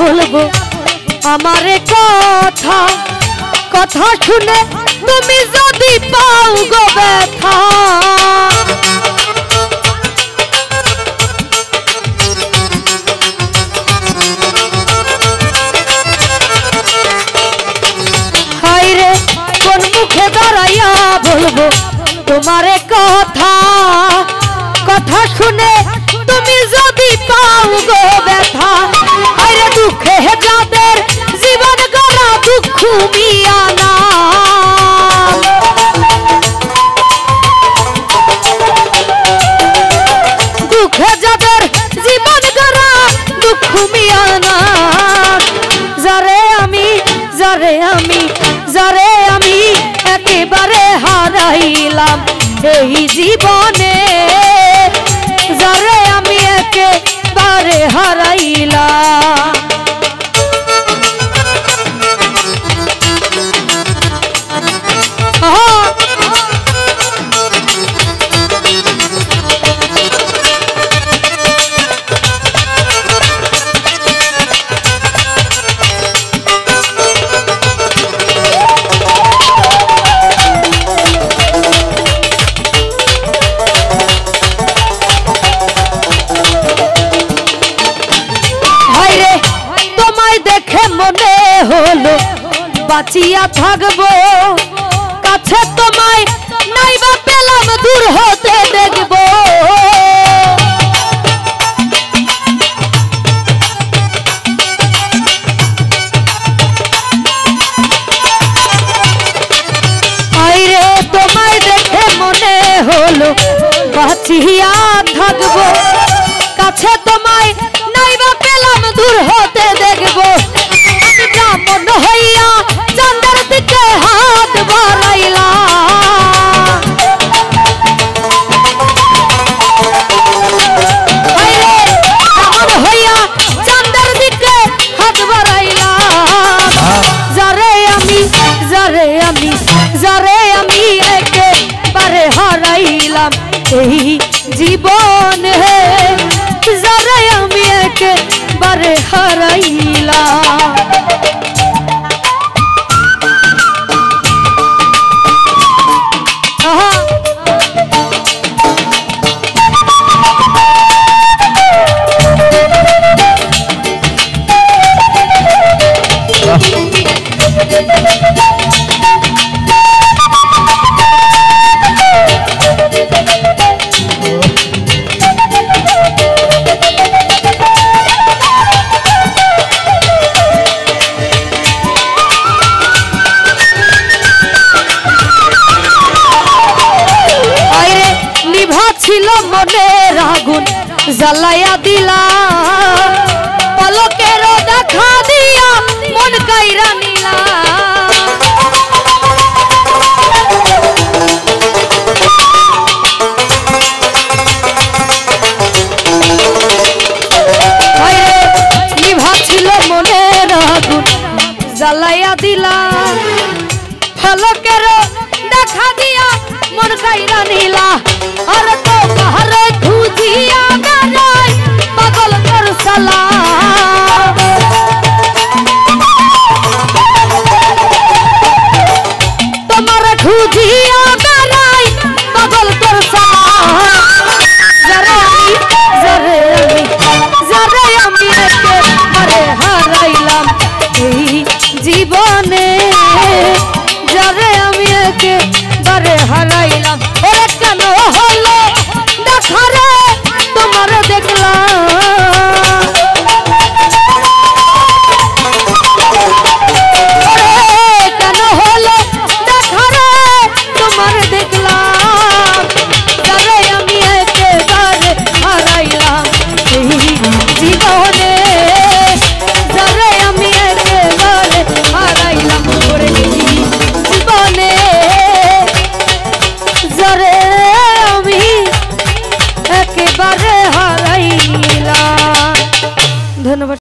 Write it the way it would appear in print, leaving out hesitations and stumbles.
বলবো আমারে কথা কথা শুনে তুমি যদি পাও গো ব্যথা হায়রে কোন মুখে দাঁড়াইয়া বলবো তোমারে কথা কথা শুনে তুমি যদি পাও গো ব্যথা হায়রে দুঃখে যাদের জীবন গড়া দুঃখ মিয়ানা দুঃখে যাদের জীবন গড়া দুঃখ মিয়ানা যারে আমি একেবারে হারাইলাম এই জীবনে যারে আমি একেবারে হারাইলাম মনে হলো বাঁচিয়া থাকবো কাছে তোমায় নাইবা পেলাম দূর হতে দেখবো আইরে তোমায় দেখে মনে হলো বাঁচিয়া থাকবো কাছে তোমায় নাইবা পেলাম দূর হতে দেখবো মন হইয়া চাঁদের দিকে হাত বাড়াইলা মন হইয়া চাঁদের দিকে হাত বাড়াইলা যারে আমি একেবারে হারাইলাম এই জীবনে যারে আমি একেবারে হারাইলাম ছিল মনের আগুন জ্বালাইয়া দিলা পলকের দেখা দিয়া মন কাইরা নিলা নিভা ছিল মনের আগুন জ্বালাইয়া দিলা পলকের দেখা দিয়া মন কাইরা নিলা আর তো বাহারে খুঁজিয়া বেড়াই পাগল কর সালা